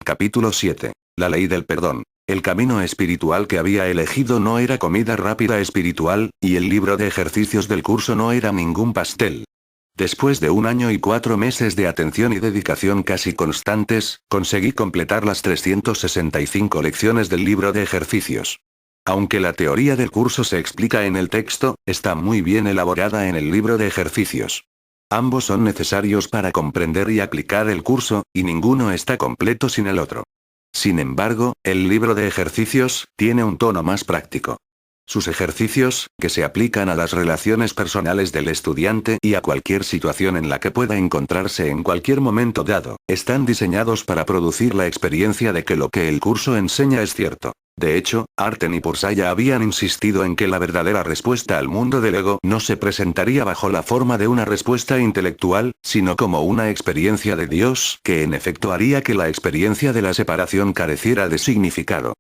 Capítulo 7. La ley del perdón. El camino espiritual que había elegido no era comida rápida espiritual, y el libro de ejercicios del curso no era ningún pastel. Después de 1 año y 4 meses de atención y dedicación casi constantes, conseguí completar las 365 lecciones del libro de ejercicios. Aunque la teoría del curso se explica en el texto, está muy bien elaborada en el libro de ejercicios. Ambos son necesarios para comprender y aplicar el curso, y ninguno está completo sin el otro. Sin embargo, el libro de ejercicios tiene un tono más práctico. Sus ejercicios, que se aplican a las relaciones personales del estudiante y a cualquier situación en la que pueda encontrarse en cualquier momento dado, están diseñados para producir la experiencia de que lo que el curso enseña es cierto. De hecho, Arten y Pursaya habían insistido en que la verdadera respuesta al mundo del ego no se presentaría bajo la forma de una respuesta intelectual, sino como una experiencia de Dios, que en efecto haría que la experiencia de la separación careciera de significado.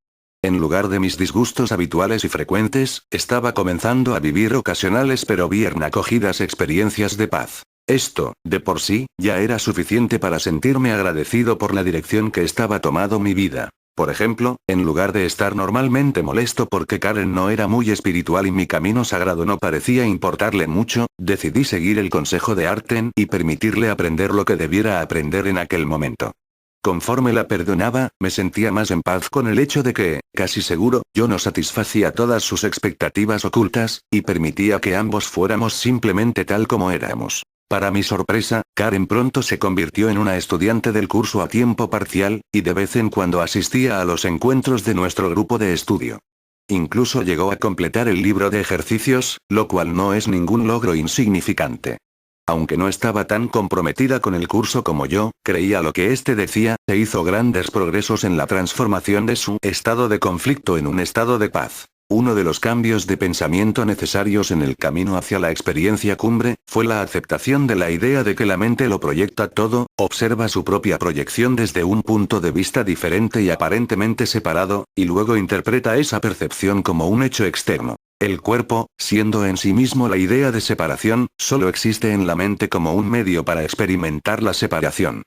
En lugar de mis disgustos habituales y frecuentes, estaba comenzando a vivir ocasionales pero bien acogidas experiencias de paz. Esto, de por sí, ya era suficiente para sentirme agradecido por la dirección que estaba tomando mi vida. Por ejemplo, en lugar de estar normalmente molesto porque Karen no era muy espiritual y mi camino sagrado no parecía importarle mucho, decidí seguir el consejo de Arten y permitirle aprender lo que debiera aprender en aquel momento. Conforme la perdonaba, me sentía más en paz con el hecho de que, casi seguro, yo no satisfacía todas sus expectativas ocultas, y permitía que ambos fuéramos simplemente tal como éramos. Para mi sorpresa, Karen pronto se convirtió en una estudiante del curso a tiempo parcial, y de vez en cuando asistía a los encuentros de nuestro grupo de estudio. Incluso llegó a completar el libro de ejercicios, lo cual no es ningún logro insignificante. Aunque no estaba tan comprometida con el curso como yo, creía lo que éste decía, e hizo grandes progresos en la transformación de su estado de conflicto en un estado de paz. Uno de los cambios de pensamiento necesarios en el camino hacia la experiencia cumbre, fue la aceptación de la idea de que la mente lo proyecta todo, observa su propia proyección desde un punto de vista diferente y aparentemente separado, y luego interpreta esa percepción como un hecho externo. El cuerpo, siendo en sí mismo la idea de separación, solo existe en la mente como un medio para experimentar la separación.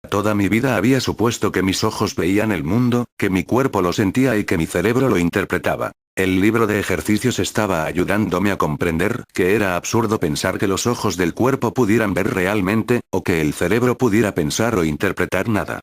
Toda mi vida había supuesto que mis ojos veían el mundo, que mi cuerpo lo sentía y que mi cerebro lo interpretaba. El libro de ejercicios estaba ayudándome a comprender que era absurdo pensar que los ojos del cuerpo pudieran ver realmente, o que el cerebro pudiera pensar o interpretar nada.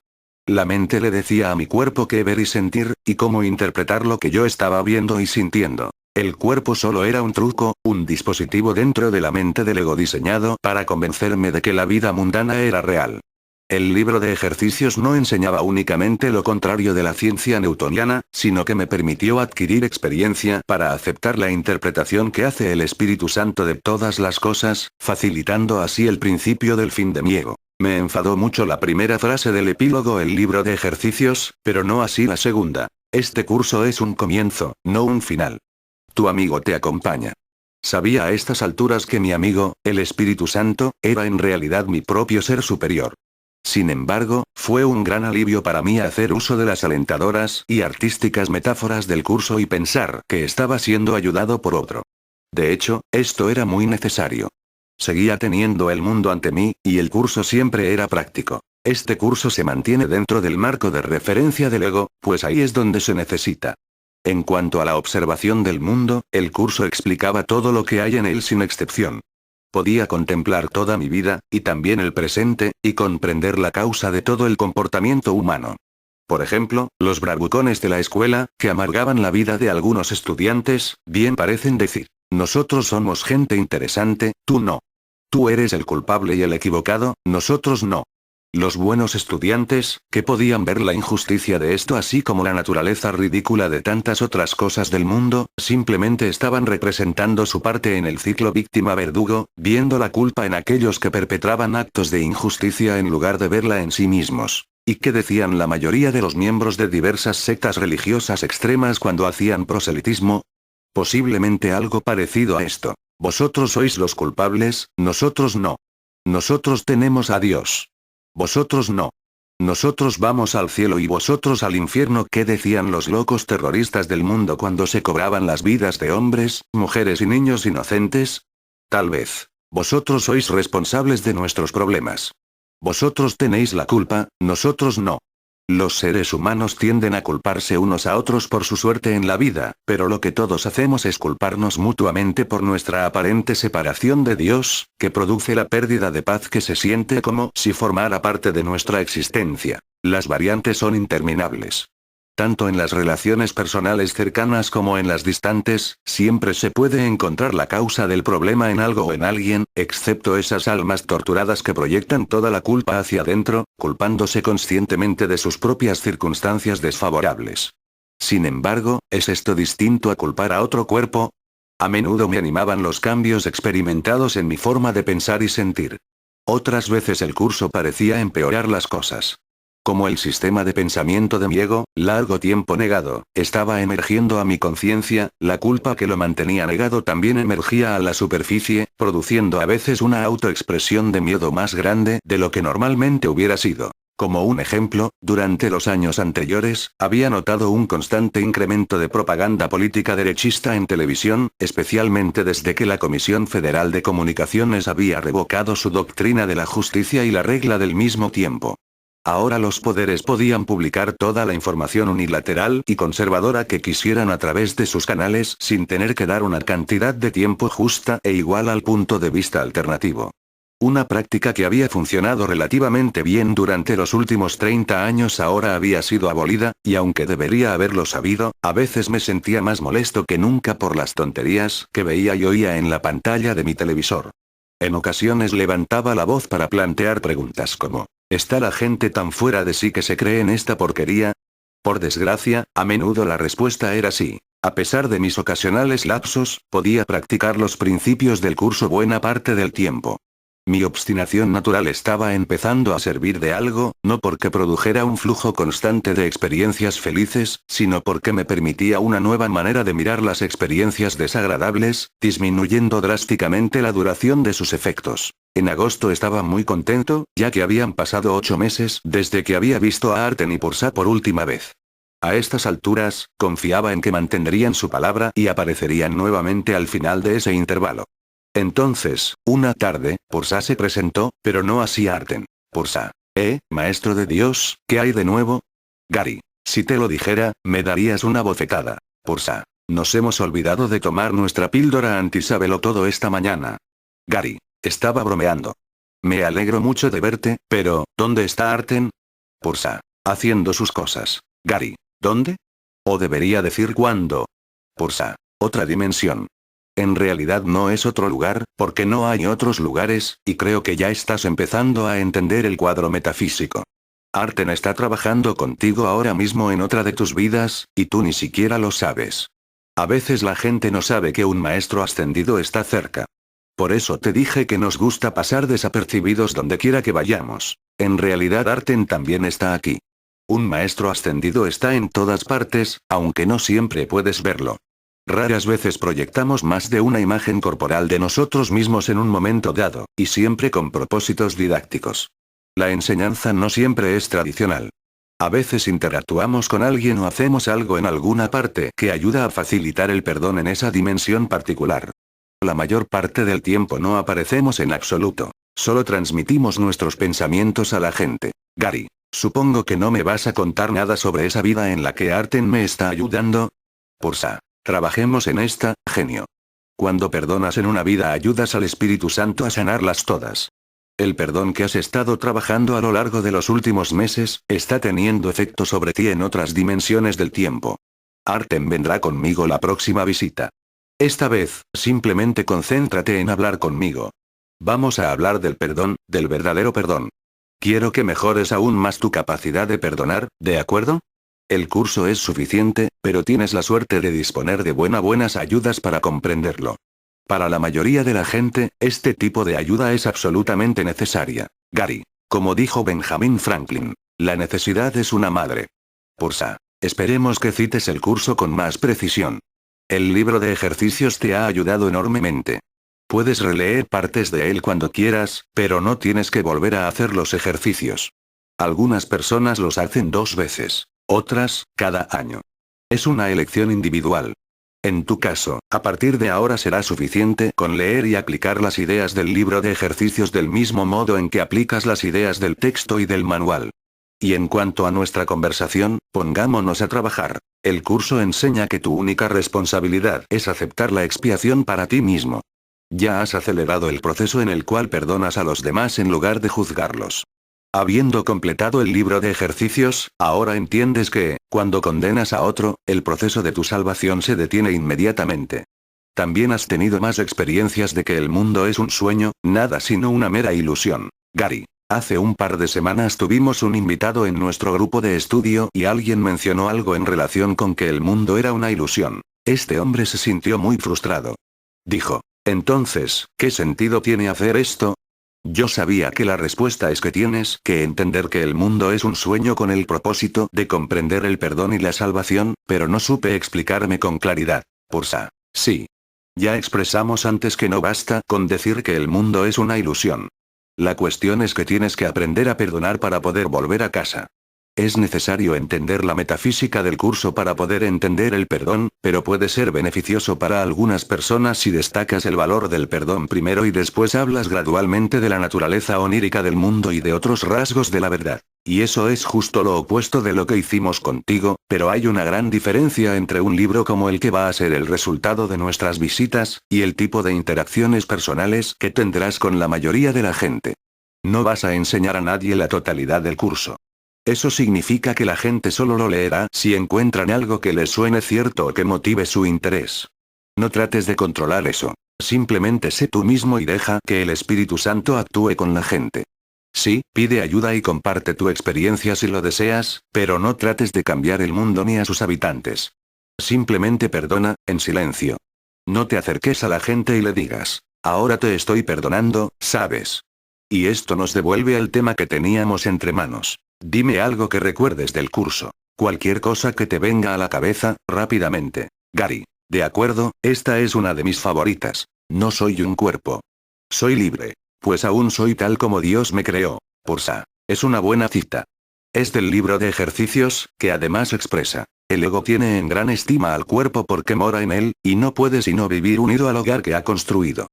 La mente le decía a mi cuerpo qué ver y sentir, y cómo interpretar lo que yo estaba viendo y sintiendo. El cuerpo solo era un truco, un dispositivo dentro de la mente del ego diseñado para convencerme de que la vida mundana era real. El libro de ejercicios no enseñaba únicamente lo contrario de la ciencia newtoniana, sino que me permitió adquirir experiencia para aceptar la interpretación que hace el Espíritu Santo de todas las cosas, facilitando así el principio del fin de mi ego. Me enfadó mucho la primera frase del epílogo del libro de ejercicios, pero no así la segunda. Este curso es un comienzo, no un final. Tu amigo te acompaña. Sabía a estas alturas que mi amigo, el Espíritu Santo, era en realidad mi propio ser superior. Sin embargo, fue un gran alivio para mí hacer uso de las alentadoras y artísticas metáforas del curso y pensar que estaba siendo ayudado por otro. De hecho, esto era muy necesario. Seguía teniendo el mundo ante mí, y el curso siempre era práctico. Este curso se mantiene dentro del marco de referencia del ego, pues ahí es donde se necesita. En cuanto a la observación del mundo, el curso explicaba todo lo que hay en él sin excepción. Podía contemplar toda mi vida, y también el presente, y comprender la causa de todo el comportamiento humano. Por ejemplo, los bravucones de la escuela, que amargaban la vida de algunos estudiantes, bien parecen decir: nosotros somos gente interesante, tú no. Tú eres el culpable y el equivocado, nosotros no. Los buenos estudiantes, que podían ver la injusticia de esto así como la naturaleza ridícula de tantas otras cosas del mundo, simplemente estaban representando su parte en el ciclo víctima-verdugo, viendo la culpa en aquellos que perpetraban actos de injusticia en lugar de verla en sí mismos. ¿Y qué decían la mayoría de los miembros de diversas sectas religiosas extremas cuando hacían proselitismo? Posiblemente algo parecido a esto. Vosotros sois los culpables, nosotros no. Nosotros tenemos a Dios. Vosotros no. Nosotros vamos al cielo y vosotros al infierno. ¿Qué decían los locos terroristas del mundo cuando se cobraban las vidas de hombres, mujeres y niños inocentes? Tal vez. Vosotros sois responsables de nuestros problemas. Vosotros tenéis la culpa, nosotros no. Los seres humanos tienden a culparse unos a otros por su suerte en la vida, pero lo que todos hacemos es culparnos mutuamente por nuestra aparente separación de Dios, que produce la pérdida de paz que se siente como si formara parte de nuestra existencia. Las variantes son interminables. Tanto en las relaciones personales cercanas como en las distantes, siempre se puede encontrar la causa del problema en algo o en alguien, excepto esas almas torturadas que proyectan toda la culpa hacia adentro, culpándose conscientemente de sus propias circunstancias desfavorables. Sin embargo, ¿es esto distinto a culpar a otro cuerpo? A menudo me animaban los cambios experimentados en mi forma de pensar y sentir. Otras veces el curso parecía empeorar las cosas. Como el sistema de pensamiento de mi ego, largo tiempo negado, estaba emergiendo a mi conciencia, la culpa que lo mantenía negado también emergía a la superficie, produciendo a veces una autoexpresión de miedo más grande de lo que normalmente hubiera sido. Como un ejemplo, durante los años anteriores, había notado un constante incremento de propaganda política derechista en televisión, especialmente desde que la Comisión Federal de Comunicaciones había revocado su doctrina de la justicia y la regla del mismo tiempo. Ahora los poderes podían publicar toda la información unilateral y conservadora que quisieran a través de sus canales sin tener que dar una cantidad de tiempo justa e igual al punto de vista alternativo. Una práctica que había funcionado relativamente bien durante los últimos 30 años ahora había sido abolida, y aunque debería haberlo sabido, a veces me sentía más molesto que nunca por las tonterías que veía y oía en la pantalla de mi televisor. En ocasiones levantaba la voz para plantear preguntas como, ¿está la gente tan fuera de sí que se cree en esta porquería? Por desgracia, a menudo la respuesta era sí. A pesar de mis ocasionales lapsos, podía practicar los principios del curso buena parte del tiempo. Mi obstinación natural estaba empezando a servir de algo, no porque produjera un flujo constante de experiencias felices, sino porque me permitía una nueva manera de mirar las experiencias desagradables, disminuyendo drásticamente la duración de sus efectos. En agosto estaba muy contento, ya que habían pasado 8 meses desde que había visto a Arten y Pursa por última vez. A estas alturas, confiaba en que mantendrían su palabra y aparecerían nuevamente al final de ese intervalo. Entonces, una tarde, Pursa se presentó, pero no así Arten. Pursa. Maestro de Dios, ¿qué hay de nuevo? Gary. Si te lo dijera, me darías una bofetada. Pursa. Nos hemos olvidado de tomar nuestra píldora antisabelo todo esta mañana. Gary. Estaba bromeando. Me alegro mucho de verte, pero, ¿dónde está Arten? Pursa. Haciendo sus cosas. Gary. ¿Dónde? O debería decir cuándo. Pursa. Otra dimensión. En realidad no es otro lugar, porque no hay otros lugares, y creo que ya estás empezando a entender el cuadro metafísico. Arten está trabajando contigo ahora mismo en otra de tus vidas, y tú ni siquiera lo sabes. A veces la gente no sabe que un maestro ascendido está cerca. Por eso te dije que nos gusta pasar desapercibidos donde quiera que vayamos. En realidad Arten también está aquí. Un maestro ascendido está en todas partes, aunque no siempre puedes verlo. Raras veces proyectamos más de una imagen corporal de nosotros mismos en un momento dado, y siempre con propósitos didácticos. La enseñanza no siempre es tradicional. A veces interactuamos con alguien o hacemos algo en alguna parte que ayuda a facilitar el perdón en esa dimensión particular. La mayor parte del tiempo no aparecemos en absoluto, solo transmitimos nuestros pensamientos a la gente. Gary, supongo que no me vas a contar nada sobre esa vida en la que Arten me está ayudando. Pursa. Trabajemos en esta, genio. Cuando perdonas en una vida ayudas al Espíritu Santo a sanarlas todas. El perdón que has estado trabajando a lo largo de los últimos meses, está teniendo efecto sobre ti en otras dimensiones del tiempo. Arten vendrá conmigo la próxima visita. Esta vez, simplemente concéntrate en hablar conmigo. Vamos a hablar del perdón, del verdadero perdón. Quiero que mejores aún más tu capacidad de perdonar, ¿de acuerdo? El curso es suficiente, pero tienes la suerte de disponer de buenas ayudas para comprenderlo. Para la mayoría de la gente, este tipo de ayuda es absolutamente necesaria. Gary. Como dijo Benjamin Franklin, la necesidad es una madre. Pursa. Esperemos que cites el curso con más precisión. El libro de ejercicios te ha ayudado enormemente. Puedes releer partes de él cuando quieras, pero no tienes que volver a hacer los ejercicios. Algunas personas los hacen 2 veces. Otras, cada año. Es una elección individual. En tu caso, a partir de ahora será suficiente con leer y aplicar las ideas del libro de ejercicios del mismo modo en que aplicas las ideas del texto y del manual. Y en cuanto a nuestra conversación, pongámonos a trabajar. El curso enseña que tu única responsabilidad es aceptar la expiación para ti mismo. Ya has acelerado el proceso en el cual perdonas a los demás en lugar de juzgarlos. Habiendo completado el libro de ejercicios, ahora entiendes que, cuando condenas a otro, el proceso de tu salvación se detiene inmediatamente. También has tenido más experiencias de que el mundo es un sueño, nada sino una mera ilusión. Gary. Hace un par de semanas tuvimos un invitado en nuestro grupo de estudio y alguien mencionó algo en relación con que el mundo era una ilusión. Este hombre se sintió muy frustrado. Dijo, entonces, ¿qué sentido tiene hacer esto? Yo sabía que la respuesta es que tienes que entender que el mundo es un sueño con el propósito de comprender el perdón y la salvación, pero no supe explicarme con claridad. Pursa. Sí. Ya expresamos antes que no basta con decir que el mundo es una ilusión. La cuestión es que tienes que aprender a perdonar para poder volver a casa. Es necesario entender la metafísica del curso para poder entender el perdón, pero puede ser beneficioso para algunas personas si destacas el valor del perdón primero y después hablas gradualmente de la naturaleza onírica del mundo y de otros rasgos de la verdad. Y eso es justo lo opuesto de lo que hicimos contigo, pero hay una gran diferencia entre un libro como el que va a ser el resultado de nuestras visitas, y el tipo de interacciones personales que tendrás con la mayoría de la gente. No vas a enseñar a nadie la totalidad del curso. Eso significa que la gente solo lo leerá si encuentran algo que les suene cierto o que motive su interés. No trates de controlar eso. Simplemente sé tú mismo y deja que el Espíritu Santo actúe con la gente. Sí, pide ayuda y comparte tu experiencia si lo deseas, pero no trates de cambiar el mundo ni a sus habitantes. Simplemente perdona, en silencio. No te acerques a la gente y le digas, ahora te estoy perdonando, ¿sabes? Y esto nos devuelve al tema que teníamos entre manos. Dime algo que recuerdes del curso. Cualquier cosa que te venga a la cabeza, rápidamente. Gary. De acuerdo, esta es una de mis favoritas. No soy un cuerpo. Soy libre. Pues aún soy tal como Dios me creó. Pursa. Es una buena cita. Es del libro de ejercicios, que además expresa. El ego tiene en gran estima al cuerpo porque mora en él, y no puede sino vivir unido al hogar que ha construido.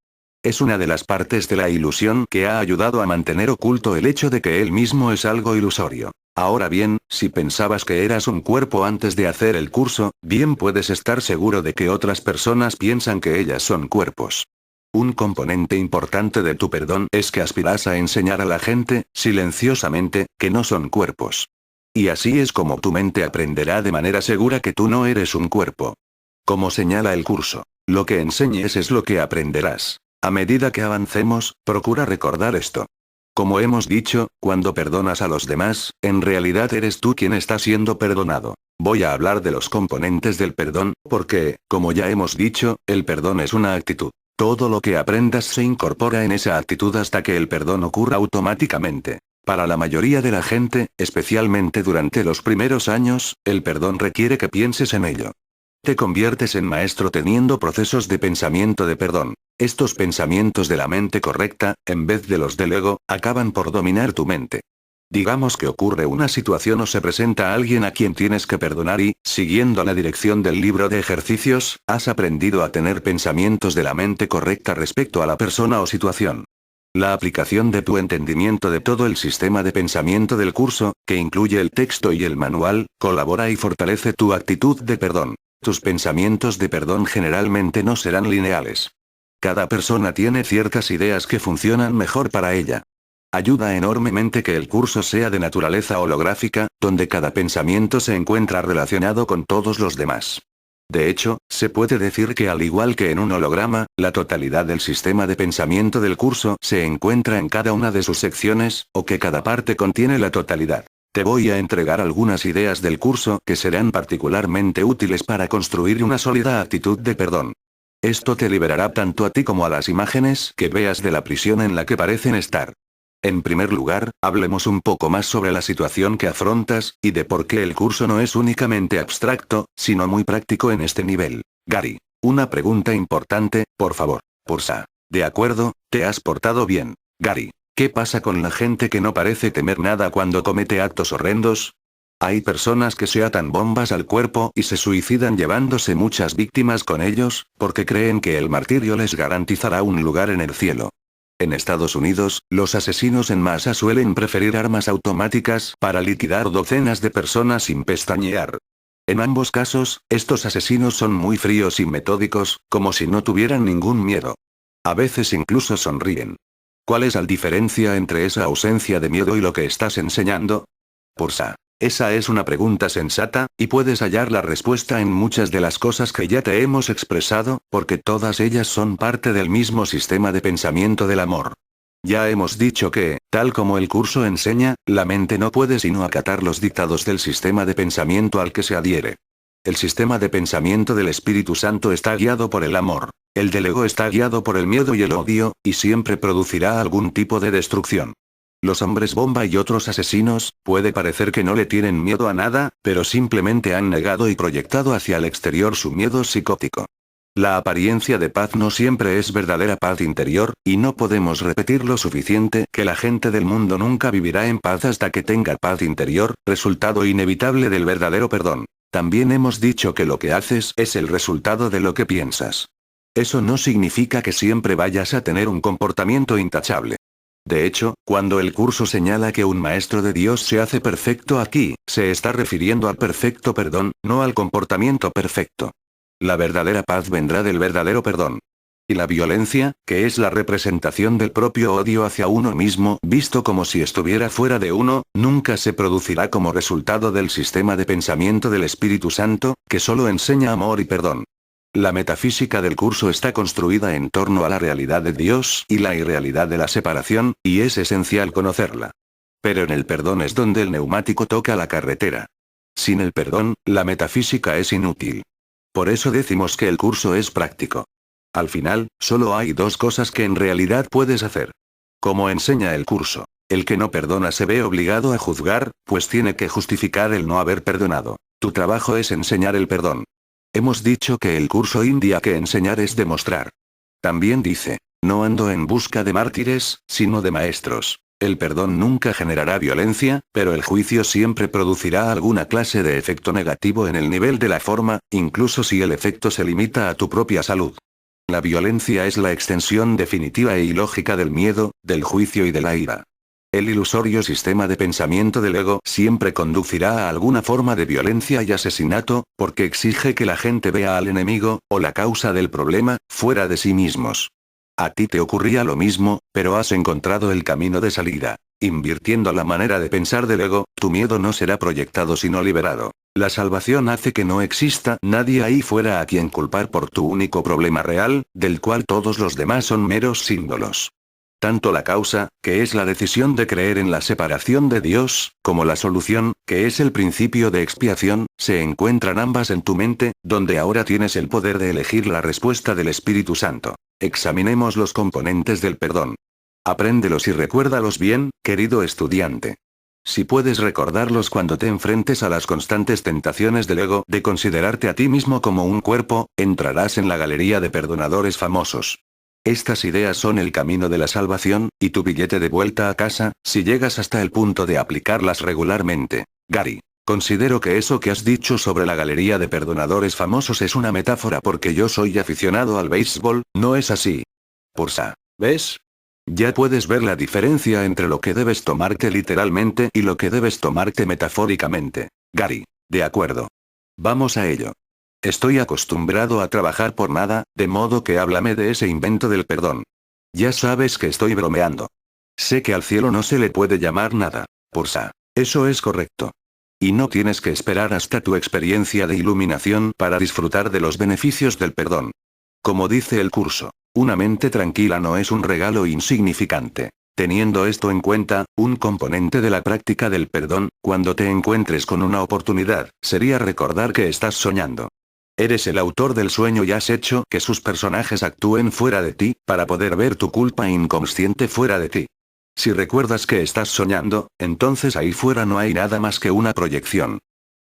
Es una de las partes de la ilusión que ha ayudado a mantener oculto el hecho de que él mismo es algo ilusorio. Ahora bien, si pensabas que eras un cuerpo antes de hacer el curso, bien puedes estar seguro de que otras personas piensan que ellas son cuerpos. Un componente importante de tu perdón es que aspiras a enseñar a la gente, silenciosamente, que no son cuerpos. Y así es como tu mente aprenderá de manera segura que tú no eres un cuerpo. Como señala el curso, lo que enseñes es lo que aprenderás. A medida que avancemos, procura recordar esto. Como hemos dicho, cuando perdonas a los demás, en realidad eres tú quien está siendo perdonado. Voy a hablar de los componentes del perdón, porque, como ya hemos dicho, el perdón es una actitud. Todo lo que aprendas se incorpora en esa actitud hasta que el perdón ocurra automáticamente. Para la mayoría de la gente, especialmente durante los primeros años, el perdón requiere que pienses en ello. Te conviertes en maestro teniendo procesos de pensamiento de perdón. Estos pensamientos de la mente correcta, en vez de los del ego, acaban por dominar tu mente. Digamos que ocurre una situación o se presenta alguien a quien tienes que perdonar y, siguiendo la dirección del libro de ejercicios, has aprendido a tener pensamientos de la mente correcta respecto a la persona o situación. La aplicación de tu entendimiento de todo el sistema de pensamiento del curso, que incluye el texto y el manual, colabora y fortalece tu actitud de perdón. Tus pensamientos de perdón generalmente no serán lineales. Cada persona tiene ciertas ideas que funcionan mejor para ella. Ayuda enormemente que el curso sea de naturaleza holográfica, donde cada pensamiento se encuentra relacionado con todos los demás. De hecho, se puede decir que al igual que en un holograma, la totalidad del sistema de pensamiento del curso se encuentra en cada una de sus secciones, o que cada parte contiene la totalidad. Te voy a entregar algunas ideas del curso que serán particularmente útiles para construir una sólida actitud de perdón. Esto te liberará tanto a ti como a las imágenes que veas de la prisión en la que parecen estar. En primer lugar, hablemos un poco más sobre la situación que afrontas, y de por qué el curso no es únicamente abstracto, sino muy práctico en este nivel. Gary. Una pregunta importante, por favor. Pursa. De acuerdo, te has portado bien. Gary. ¿Qué pasa con la gente que no parece temer nada cuando comete actos horrendos? Hay personas que se atan bombas al cuerpo y se suicidan llevándose muchas víctimas con ellos, porque creen que el martirio les garantizará un lugar en el cielo. En Estados Unidos, los asesinos en masa suelen preferir armas automáticas para liquidar docenas de personas sin pestañear. En ambos casos, estos asesinos son muy fríos y metódicos, como si no tuvieran ningún miedo. A veces incluso sonríen. ¿Cuál es la diferencia entre esa ausencia de miedo y lo que estás enseñando? Pursa. Esa es una pregunta sensata, y puedes hallar la respuesta en muchas de las cosas que ya te hemos expresado, porque todas ellas son parte del mismo sistema de pensamiento del amor. Ya hemos dicho que, tal como el curso enseña, la mente no puede sino acatar los dictados del sistema de pensamiento al que se adhiere. El sistema de pensamiento del Espíritu Santo está guiado por el amor. El del ego está guiado por el miedo y el odio, y siempre producirá algún tipo de destrucción. Los hombres bomba y otros asesinos, puede parecer que no le tienen miedo a nada, pero simplemente han negado y proyectado hacia el exterior su miedo psicótico. La apariencia de paz no siempre es verdadera paz interior, y no podemos repetir lo suficiente que la gente del mundo nunca vivirá en paz hasta que tenga paz interior, resultado inevitable del verdadero perdón. También hemos dicho que lo que haces es el resultado de lo que piensas. Eso no significa que siempre vayas a tener un comportamiento intachable. De hecho, cuando el curso señala que un maestro de Dios se hace perfecto aquí, se está refiriendo al perfecto perdón, no al comportamiento perfecto. La verdadera paz vendrá del verdadero perdón. Y la violencia, que es la representación del propio odio hacia uno mismo, visto como si estuviera fuera de uno, nunca se producirá como resultado del sistema de pensamiento del Espíritu Santo, que solo enseña amor y perdón. La metafísica del curso está construida en torno a la realidad de Dios y la irrealidad de la separación, y es esencial conocerla. Pero en el perdón es donde el neumático toca la carretera. Sin el perdón, la metafísica es inútil. Por eso decimos que el curso es práctico. Al final, solo hay dos cosas que en realidad puedes hacer. Como enseña el curso, el que no perdona se ve obligado a juzgar, pues tiene que justificar el no haber perdonado. Tu trabajo es enseñar el perdón. Hemos dicho que el curso indica que enseñar es demostrar. También dice, no ando en busca de mártires, sino de maestros. El perdón nunca generará violencia, pero el juicio siempre producirá alguna clase de efecto negativo en el nivel de la forma, incluso si el efecto se limita a tu propia salud. La violencia es la extensión definitiva e ilógica del miedo, del juicio y de la ira. El ilusorio sistema de pensamiento del ego siempre conducirá a alguna forma de violencia y asesinato, porque exige que la gente vea al enemigo, o la causa del problema, fuera de sí mismos. A ti te ocurría lo mismo, pero has encontrado el camino de salida. Invirtiendo la manera de pensar del ego, tu miedo no será proyectado sino liberado. La salvación hace que no exista nadie ahí fuera a quien culpar por tu único problema real, del cual todos los demás son meros símbolos. Tanto la causa, que es la decisión de creer en la separación de Dios, como la solución, que es el principio de expiación, se encuentran ambas en tu mente, donde ahora tienes el poder de elegir la respuesta del Espíritu Santo. Examinemos los componentes del perdón. Apréndelos y recuérdalos bien, querido estudiante. Si puedes recordarlos cuando te enfrentes a las constantes tentaciones del ego de considerarte a ti mismo como un cuerpo, entrarás en la galería de perdonadores famosos. Estas ideas son el camino de la salvación, y tu billete de vuelta a casa, si llegas hasta el punto de aplicarlas regularmente. Gary. Considero que eso que has dicho sobre la galería de perdonadores famosos es una metáfora porque yo soy aficionado al béisbol, ¿no es así? Pursa. ¿Ves? Ya puedes ver la diferencia entre lo que debes tomarte literalmente y lo que debes tomarte metafóricamente. Gary. De acuerdo. Vamos a ello. Estoy acostumbrado a trabajar por nada, de modo que háblame de ese invento del perdón. Ya sabes que estoy bromeando. Sé que al cielo no se le puede llamar nada. Pursa. Eso es correcto. Y no tienes que esperar hasta tu experiencia de iluminación para disfrutar de los beneficios del perdón. Como dice el curso, una mente tranquila no es un regalo insignificante. Teniendo esto en cuenta, un componente de la práctica del perdón, cuando te encuentres con una oportunidad, sería recordar que estás soñando. Eres el autor del sueño y has hecho que sus personajes actúen fuera de ti, para poder ver tu culpa inconsciente fuera de ti. Si recuerdas que estás soñando, entonces ahí fuera no hay nada más que una proyección.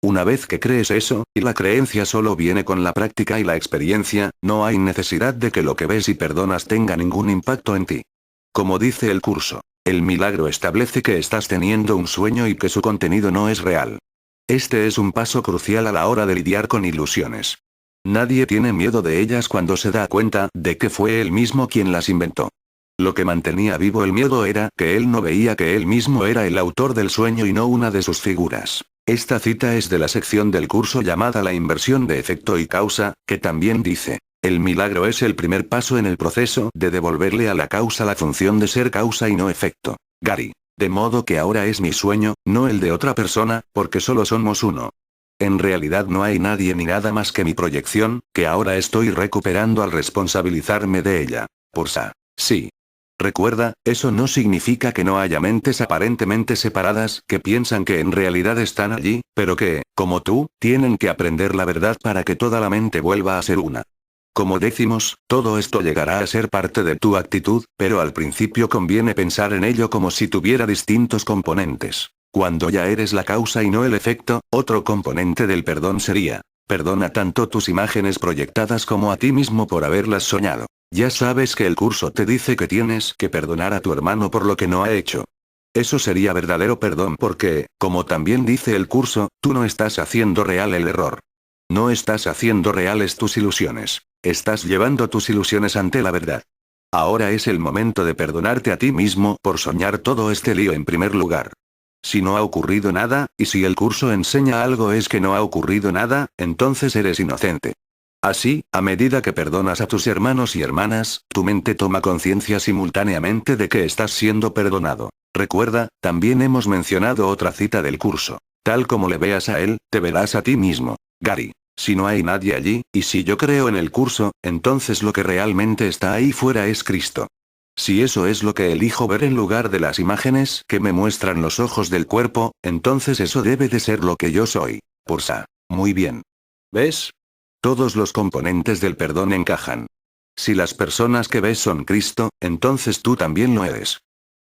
Una vez que crees eso, y la creencia solo viene con la práctica y la experiencia, no hay necesidad de que lo que ves y perdonas tenga ningún impacto en ti. Como dice el curso, el milagro establece que estás teniendo un sueño y que su contenido no es real. Este es un paso crucial a la hora de lidiar con ilusiones. Nadie tiene miedo de ellas cuando se da cuenta de que fue él mismo quien las inventó. Lo que mantenía vivo el miedo era que él no veía que él mismo era el autor del sueño y no una de sus figuras. Esta cita es de la sección del curso llamada La inversión de efecto y causa, que también dice: el milagro es el primer paso en el proceso de devolverle a la causa la función de ser causa y no efecto. Gary. De modo que ahora es mi sueño, no el de otra persona, porque solo somos uno. En realidad no hay nadie ni nada más que mi proyección, que ahora estoy recuperando al responsabilizarme de ella. Pursa. Sí. Recuerda, eso no significa que no haya mentes aparentemente separadas que piensan que en realidad están allí, pero que, como tú, tienen que aprender la verdad para que toda la mente vuelva a ser una. Como decimos, todo esto llegará a ser parte de tu actitud, pero al principio conviene pensar en ello como si tuviera distintos componentes. Cuando ya eres la causa y no el efecto, otro componente del perdón sería: perdona tanto tus imágenes proyectadas como a ti mismo por haberlas soñado. Ya sabes que el curso te dice que tienes que perdonar a tu hermano por lo que no ha hecho. Eso sería verdadero perdón porque, como también dice el curso, tú no estás haciendo real el error. No estás haciendo reales tus ilusiones. Estás llevando tus ilusiones ante la verdad. Ahora es el momento de perdonarte a ti mismo por soñar todo este lío en primer lugar. Si no ha ocurrido nada, y si el curso enseña algo es que no ha ocurrido nada, entonces eres inocente. Así, a medida que perdonas a tus hermanos y hermanas, tu mente toma conciencia simultáneamente de que estás siendo perdonado. Recuerda, también hemos mencionado otra cita del curso. Tal como le veas a él, te verás a ti mismo. Gary. Si no hay nadie allí, y si yo creo en el curso, entonces lo que realmente está ahí fuera es Cristo. Si eso es lo que elijo ver en lugar de las imágenes que me muestran los ojos del cuerpo, entonces eso debe de ser lo que yo soy. Pursa. Muy bien. ¿Ves? Todos los componentes del perdón encajan. Si las personas que ves son Cristo, entonces tú también lo eres.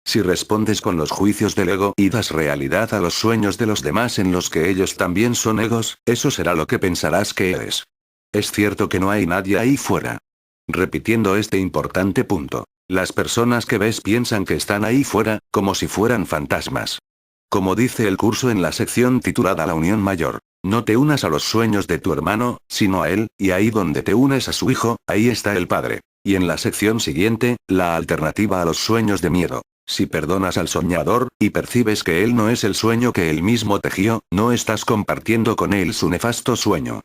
Si respondes con los juicios del ego y das realidad a los sueños de los demás en los que ellos también son egos, eso será lo que pensarás que eres. Es cierto que no hay nadie ahí fuera. Repitiendo este importante punto. Las personas que ves piensan que están ahí fuera, como si fueran fantasmas. Como dice el curso en la sección titulada La Unión Mayor, no te unas a los sueños de tu hermano, sino a él, y ahí donde te unes a su hijo, ahí está el Padre. Y en la sección siguiente, la alternativa a los sueños de miedo. Si perdonas al soñador, y percibes que él no es el sueño que él mismo tejió, no estás compartiendo con él su nefasto sueño.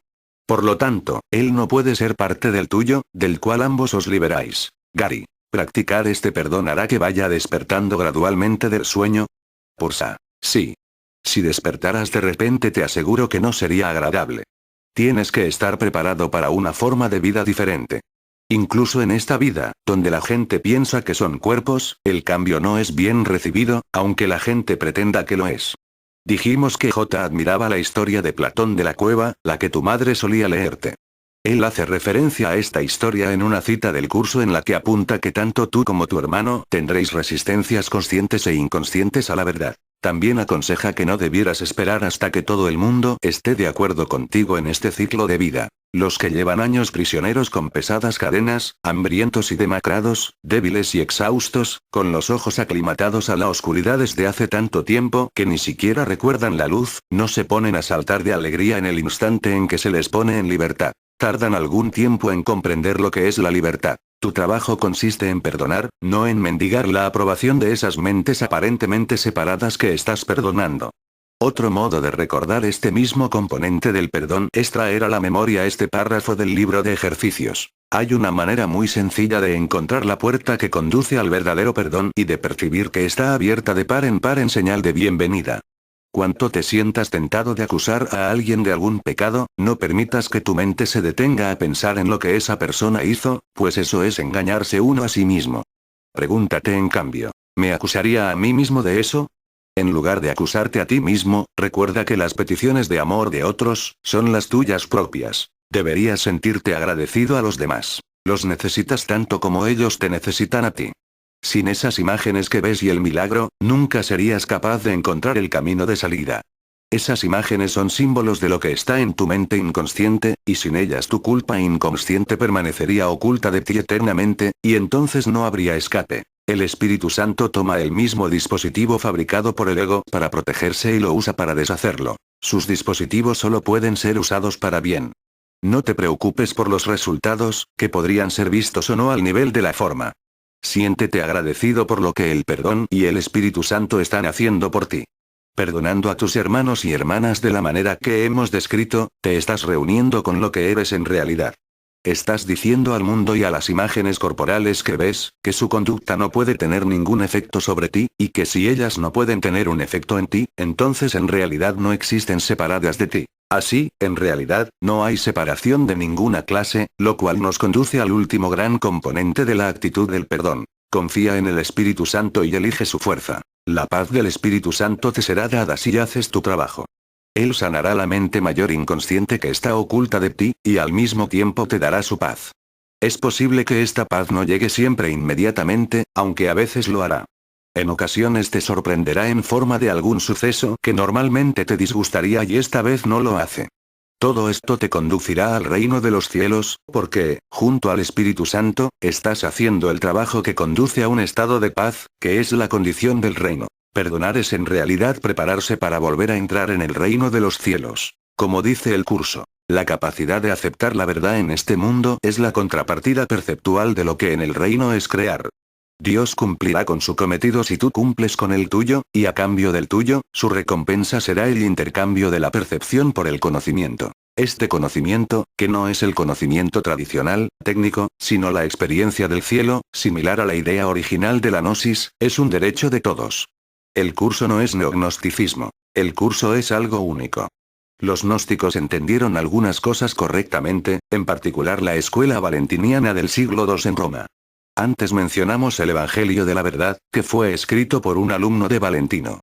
Por lo tanto, él no puede ser parte del tuyo, del cual ambos os liberáis. Gary. ¿Practicar este perdón hará que vaya despertando gradualmente del sueño? Pursa. Sí. Si despertaras de repente te aseguro que no sería agradable. Tienes que estar preparado para una forma de vida diferente. Incluso en esta vida, donde la gente piensa que son cuerpos, el cambio no es bien recibido, aunque la gente pretenda que lo es. Dijimos que J admiraba la historia de Platón de la Cueva, la que tu madre solía leerte. Él hace referencia a esta historia en una cita del curso en la que apunta que tanto tú como tu hermano tendréis resistencias conscientes e inconscientes a la verdad. También aconseja que no debieras esperar hasta que todo el mundo esté de acuerdo contigo en este ciclo de vida. Los que llevan años prisioneros con pesadas cadenas, hambrientos y demacrados, débiles y exhaustos, con los ojos aclimatados a la oscuridad desde hace tanto tiempo que ni siquiera recuerdan la luz, no se ponen a saltar de alegría en el instante en que se les pone en libertad. Tardan algún tiempo en comprender lo que es la libertad. Tu trabajo consiste en perdonar, no en mendigar la aprobación de esas mentes aparentemente separadas que estás perdonando. Otro modo de recordar este mismo componente del perdón es traer a la memoria este párrafo del libro de ejercicios. Hay una manera muy sencilla de encontrar la puerta que conduce al verdadero perdón y de percibir que está abierta de par en señal de bienvenida. Cuando te sientas tentado de acusar a alguien de algún pecado, no permitas que tu mente se detenga a pensar en lo que esa persona hizo, pues eso es engañarse uno a sí mismo. Pregúntate en cambio, ¿me acusaría a mí mismo de eso? En lugar de acusarte a ti mismo, recuerda que las peticiones de amor de otros son las tuyas propias. Deberías sentirte agradecido a los demás. Los necesitas tanto como ellos te necesitan a ti. Sin esas imágenes que ves y el milagro, nunca serías capaz de encontrar el camino de salida. Esas imágenes son símbolos de lo que está en tu mente inconsciente, y sin ellas tu culpa inconsciente permanecería oculta de ti eternamente, y entonces no habría escape. El Espíritu Santo toma el mismo dispositivo fabricado por el ego para protegerse y lo usa para deshacerlo. Sus dispositivos solo pueden ser usados para bien. No te preocupes por los resultados, que podrían ser vistos o no al nivel de la forma. Siéntete agradecido por lo que el perdón y el Espíritu Santo están haciendo por ti. Perdonando a tus hermanos y hermanas de la manera que hemos descrito, te estás reuniendo con lo que eres en realidad. Estás diciendo al mundo y a las imágenes corporales que ves, que su conducta no puede tener ningún efecto sobre ti, y que si ellas no pueden tener un efecto en ti, entonces en realidad no existen separadas de ti. Así, en realidad, no hay separación de ninguna clase, lo cual nos conduce al último gran componente de la actitud del perdón. Confía en el Espíritu Santo y elige su fuerza. La paz del Espíritu Santo te será dada si haces tu trabajo. Él sanará la mente mayor inconsciente que está oculta de ti, y al mismo tiempo te dará su paz. Es posible que esta paz no llegue siempre inmediatamente, aunque a veces lo hará. En ocasiones te sorprenderá en forma de algún suceso que normalmente te disgustaría y esta vez no lo hace. Todo esto te conducirá al reino de los cielos, porque, junto al Espíritu Santo, estás haciendo el trabajo que conduce a un estado de paz, que es la condición del reino. Perdonar es en realidad prepararse para volver a entrar en el reino de los cielos. Como dice el curso, la capacidad de aceptar la verdad en este mundo es la contrapartida perceptual de lo que en el reino es crear. Dios cumplirá con su cometido si tú cumples con el tuyo, y a cambio del tuyo, su recompensa será el intercambio de la percepción por el conocimiento. Este conocimiento, que no es el conocimiento tradicional, técnico, sino la experiencia del cielo, similar a la idea original de la gnosis, es un derecho de todos. El curso no es neognosticismo. El curso es algo único. Los gnósticos entendieron algunas cosas correctamente, en particular la escuela valentiniana del siglo II en Roma. Antes mencionamos el Evangelio de la Verdad, que fue escrito por un alumno de Valentino.